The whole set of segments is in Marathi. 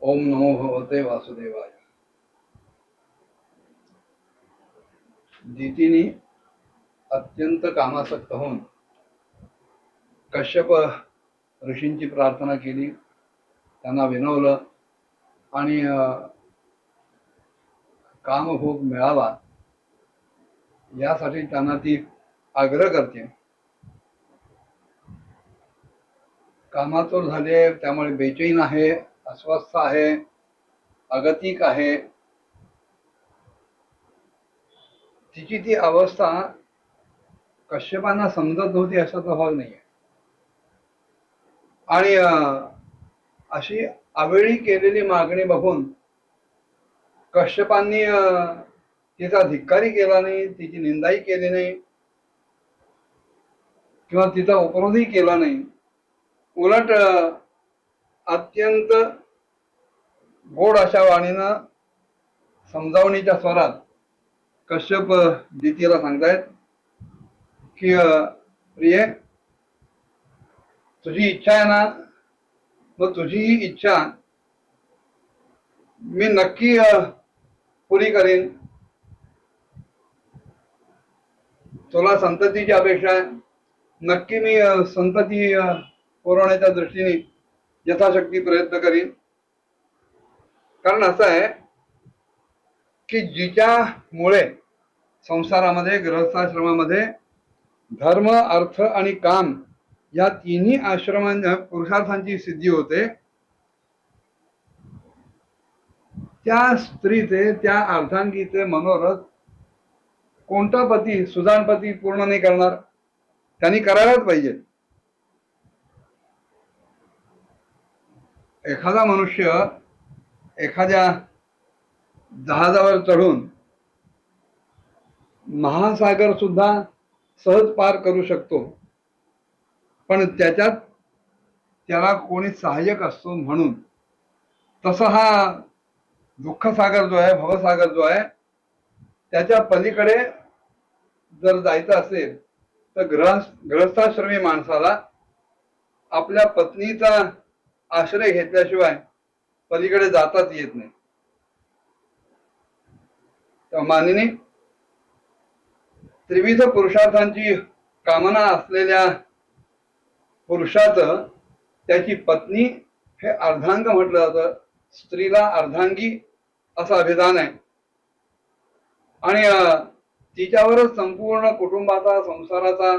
ओम नमो भगवते वासुदेवाय। दितीने अत्यंत कामासक्त होऊन कश्यप ऋषींची प्रार्थना केली, त्यांना विनवलं आणि कामभोग मिळावा यासाठी त्यांना ती आग्रह करते। कामातूर झाले, त्यामुळे बेचैन आहे, अस्वस्थ आहे, अगतिक आहे। तिची ती अवस्था कश्यपांना समजत नव्हती अशाचा भाग नाहीये। आणि अशी अवेळी केलेली मागणी बघून कश्यपांनी तिचा धिक्कारी केला नाही, तिची निंदाही केली नाही किंवा तिचा उपरोधही केला नाही। उलट अत्यंत गोड अशा वाणीनं समजावणीच्या स्वरात कश्यप दितीला सांगतायत की प्रिय, तुझी इच्छा आहे ना, मग तुझी ही इच्छा मी नक्की पुरी करीन। तुला संततीची अपेक्षा आहे, नक्की मी संतती पुरवण्याच्या दृष्टीने यथाशक्ती प्रयत्न करीन। कारण असं आहे की जिच्यामुळे संसारामध्ये, गृहस्थाश्रमामध्ये धर्म, अर्थ आणि काम या तिन्ही आश्रमांच्या पुरुषार्थांची सिद्धी होते, त्या स्त्रीचे, त्या अर्धांगीचे मनोरथ कोणता पती, सुजाण पती पूर्ण नाही करणार? त्यांनी करायलाच पाहिजे। एखादा मनुष्य एखाद्या जहाजावर चढून महासागर सुद्धा सहज पार करू शकतो, पण त्याच्यात त्याला कोणी सहाय्यक असतो म्हणून। तसा हा दुःखसागर जो आहे, भवसागर जो आहे, त्याच्या पलीकडे जर जायचं असेल तर गृहस्थाश्रमी माणसाला आपल्या पत्नीचा आश्रय घेतल्याशिवाय पलीकडे जाताच येत नाही। तर मानिनी, त्रिविध पुरुषार्थांची कामना असलेल्या पुरुषाचं त्याची पत्नी हे अर्धांग म्हटलं जातं। स्त्रीला अर्धांगी असं अभिधान आहे आणि तिच्यावरच संपूर्ण कुटुंबाचा, संसाराचा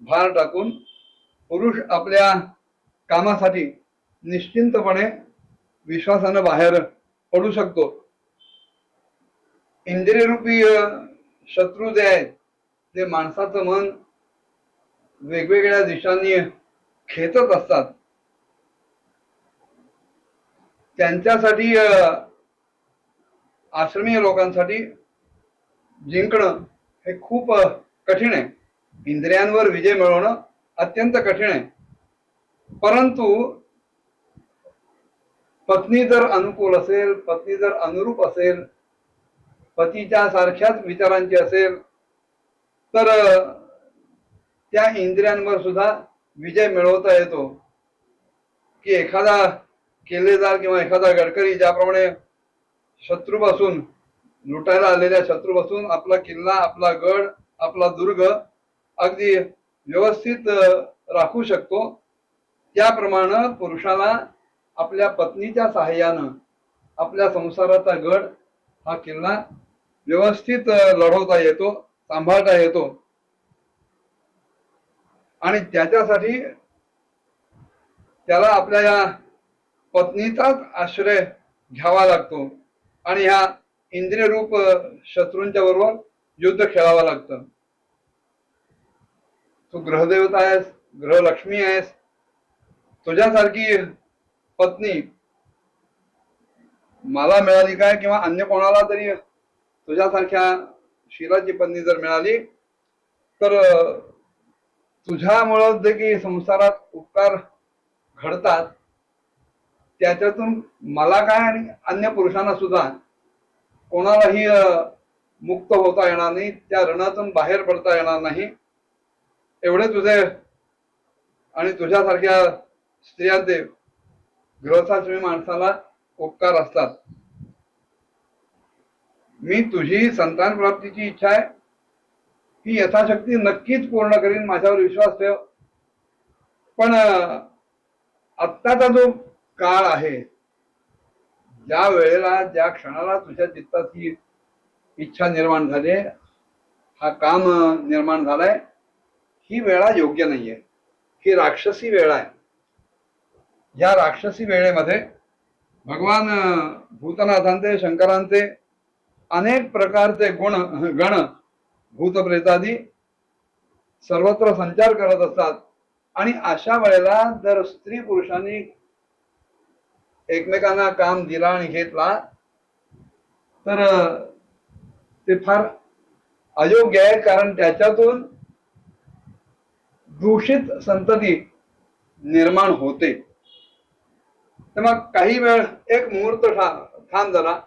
भार टाकून पुरुष आपल्या कामासाठी निश्चिंतपणे विश्वासानं बाहेर पडू शकतो। इंद्रियरूपी शत्रू जे आहेत ते माणसाचं मन वेगवेगळ्या दिशांनी खेचत असतात। त्यांच्यासाठी, आश्रमीय लोकांसाठी जिंकणं हे खूप कठीण आहे। इंद्रियांवर विजय मिळवणं अत्यंत कठीण आहे। परंतु पत्नी जर अनुकूल असेल, पत्नी जर अनुरूप असेल, पतीच्या सारख्याच विचारांची असेल, तर त्या इंद्रियांवर सुद्धा विजय मिळवता येतो। की एखादा किल्लेदार किंवा एखादा गडकरी ज्याप्रमाणे शत्रूपासून, लुटायला आलेल्या शत्रूपासून आपला किल्ला, आपला गड, आपला दुर्ग अगदी व्यवस्थित राखू शकतो, त्याप्रमाणे पुरुषाला आपल्या पत्नीच्या सहाय्यानं आपल्या संसाराचा गड, हा किल्ला व्यवस्थित लढवता येतो, सांभाळता येतो। आणि त्याच्यासाठी त्याला आपल्या या पत्नीचाच आश्रय घ्यावा लागतो आणि ह्या इंद्रियरूप शत्रूंच्या बरोबर युद्ध खेळावं लागतं। तू ग्रहदेवता आहेस, ग्रहलक्ष्मी आहेस, तुझ्यासारखी पत्नी मला मिळाली काय, किंवा अन्य कोणाला तरी तुझ्यासारख्या शीलाची पत्नी जर मिळाली तर तुझ्यामुळं जे की संसारात उपकार घडतात त्याच्यातून मला काय आणि अन्य पुरुषांना सुद्धा कोणालाही मुक्त होता येणार नाही, त्या ऋणातून बाहेर पडता येणार नाही। एवढे तुझे आणि तुझ्यासारख्या स्त्रियांचे, गृहस्थाश्रमी माणसाला उपकार असतात. मी तुझी संतान प्राप्तीची इच्छा आहे ही यथाशक्ती नक्कीच पूर्ण करीन, माझ्यावर विश्वास ठेव. पण आत्ताचा जो काळ आहे, ज्या वेळेला ज्या क्षणाला तुझ्या चित्तात ही इच्छा निर्माण झाली, हा काम निर्माण झालाय, ही वेळा योग्य नाहीये. ही राक्षसी वेळ आहे. या राक्षसी वेळेमध्ये भगवान भूतनाथांचे शंकरांचे अनेक प्रकारचे गण भूतप्रेतादी सर्वत्र संचार करत असतात. आणि अशा वेळेला जर स्त्री पुरुषांनी एकमेकांना काम दिला आणि घेतला तर ते फार अयोग्य आहे, कारण त्याच्यातून दूषित संतती निर्माण होते. तर मग काही वेळ एक मुहूर्त थांब जरा,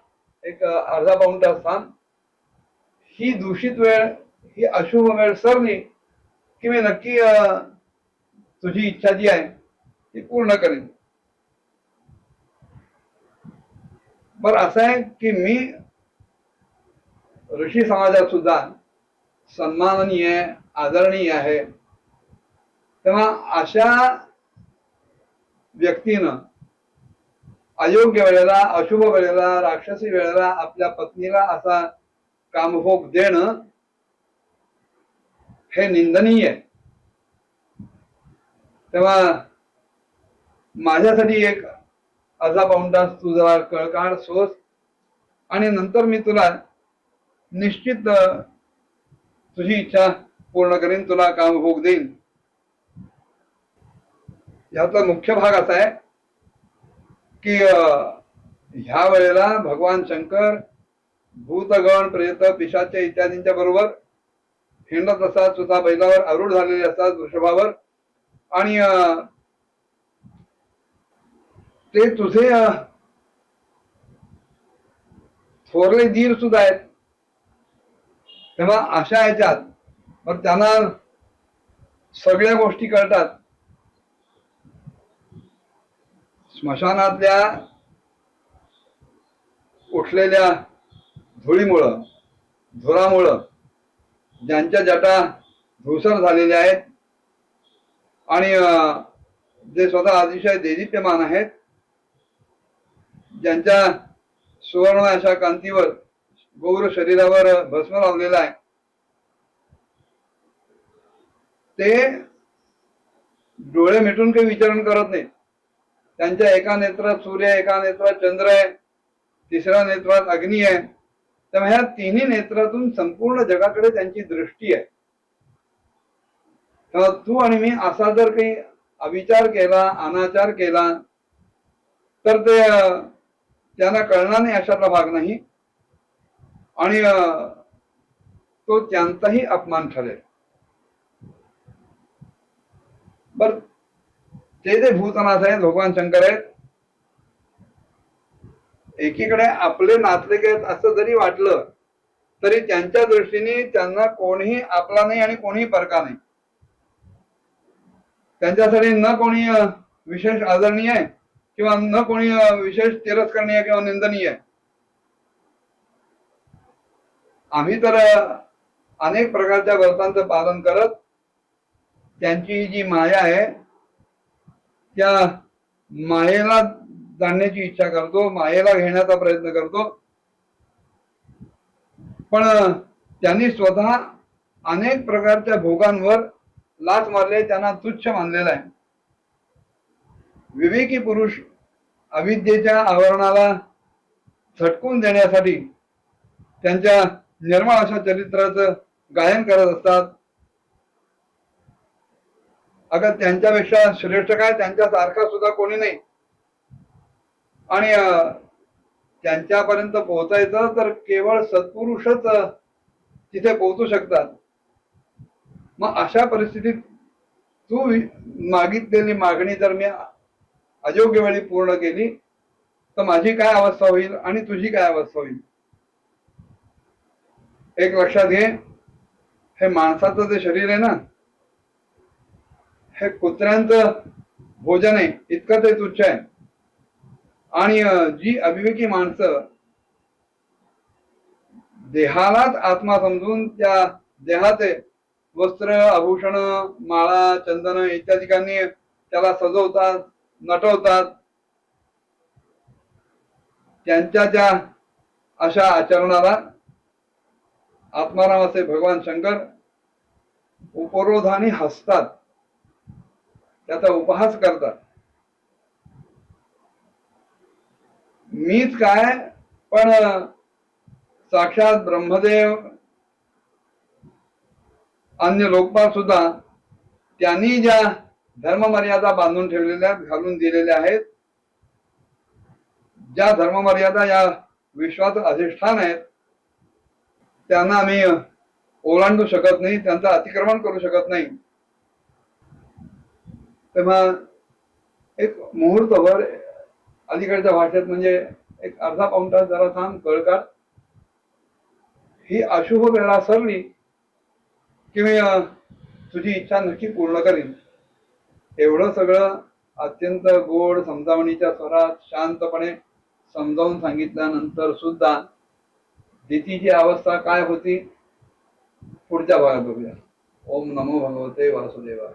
एक अर्धा पाऊण तास थांब. ही दूषित वेळ, ही अशुभ वेळ सरली की मी नक्की तुझी इच्छा जी आहे ती पूर्ण करेन. बरं असं आहे की मी ऋषी समाजात सुद्धा सन्माननीय आदरणीय आहे. तेव्हा अशा व्यक्तीनं अयोग्य वेळेला, अशुभ वेळेला, राक्षसी वेळेला आपल्या पत्नीला असा कामभोग देणं हे निंदनीय आहे. तेव्हा माझ्यासाठी एक अर्धा पाऊण तास तू जरा कळकाळ सोस आणि नंतर मी तुला निश्चित तुझी इच्छा पूर्ण करीन, तुला कामभोग देईन. यातला मुख्य भाग असा आहे की ह्या वेळेला भगवान शंकर भूतगण प्रेत पिशाच इत्यादींच्या बरोबर हिंडत असतात, स्वतः बैलावर आरूढ झालेले असतात, वृषभावर. आणि ते तुझे थोरले दीर सुद्धा आहेत. तेव्हा अशा ह्याच्यात मग त्यांना सगळ्या गोष्टी कळतात. स्मशानातल्या उठलेल्या धुळीमुळं, धुरामुळं ज्यांच्या जटा धुसर झालेल्या आहेत आणि जे स्वतः अतिशय देदीप्यमान आहेत, ज्यांच्या सुवर्ण अशा कांतीवर गौर शरीरावर भस्म लावलेला आहे, ते डोळे मिटून काही विचारण करत नाहीत. त्यांच्या एका नेत्रात सूर्य, एका नेत्रात चंद्र आहे, तिसऱ्या नेत्रात अग्नी आहे. त्यामुळे ह्या तिन्ही नेत्रातून संपूर्ण जगाकडे त्यांची दृष्टी आहे. तेव्हा तू आणि मी असा जर काही अविचार केला, अनाचार केला तर ते त्यांना कळणार नाही अशातला भाग नाही आणि तो त्यांचाही अपमान ठरेल. बर ते जे भूतनाथ आहेत, भगवान शंकर आहेत, एकीकडे आपले नातलेक आहेत असं जरी वाटलं तरी त्यांच्या दृष्टीने त्यांना कोणीही आपला नाही आणि कोणीही परका नाही. त्यांच्यासाठी न कोणी विशेष आदरणीय आहे किंवा न कोणी विशेष तिरस्करणीय किंवा निंदनीय आहे. आम्ही तर अनेक प्रकारच्या व्रतांचं पालन करत त्यांची जी माया आहे त्या मायेला जाणण्याची इच्छा करतो, मायेला घेण्याचा प्रयत्न करतो. पण त्यांनी स्वतः अनेक प्रकारच्या भोगांवर लाथ मारले, त्यांना तुच्छ मानलेला आहे. विवेकी पुरुष अविद्येच्या आवरणाला झटकून देण्यासाठी त्यांच्या निर्मळ अशा चरित्राचं गायन करत असतात. अगं त्यांच्यापेक्षा श्रेष्ठ काय, त्यांच्यासारखा सुद्धा कोणी नाही. आणि त्यांच्यापर्यंत पोहोचायचं तर केवळ सत्पुरुषच तिथे पोहोचू शकतात. मग अशा परिस्थितीत तू मागितलेली मागणी जर मी अयोग्य वेळी पूर्ण केली तर माझी काय अवस्था होईल आणि तुझी काय अवस्था होईल. एक लक्षात घे, हे माणसाचं जे शरीर आहे ना, हे कुत्र्यांचं भोजन आहे इतकं ते तुच्छ आहे. आणि जी अविवेकी माणसं देहालाच आत्मा समजून त्या देहाचे वस्त्र आभूषण माळा चंदन इत्यादिकांनी त्याला सजवतात नटवतात, त्यांच्या त्या अशा आचरणाला आत्माराम असे भगवान शंकर उपरोधाने हसतात, त्याचा उपहास करतात. मीच काय, पण साक्षात ब्रह्मदेव अन्य लोकपाल सुद्धा त्यांनी ज्या धर्ममर्यादा बांधून ठेवलेल्या घालून दिलेल्या आहेत, ज्या धर्ममर्यादा या विश्वाचं अधिष्ठान आहेत, त्यांना आम्ही ओलांडू शकत नाही, त्यांचं अतिक्रमण करू शकत नाही. तेव्हा एक मुहूर्तभर अलीकडच्या भाषेत म्हणजे एक अर्धा पाऊण तास जरा थांब कळ काढ, ही अशुभ वेळा सरली की मी तुझी इच्छा नक्की पूर्ण करीन. एवढं सगळं अत्यंत गोड समजावणीच्या स्वरात शांतपणे समजावून सांगितल्यानंतर सुद्धा दितीची अवस्था काय होती पुढच्या भागात बघूया. ओम नमो भगवते वासुदेवाय.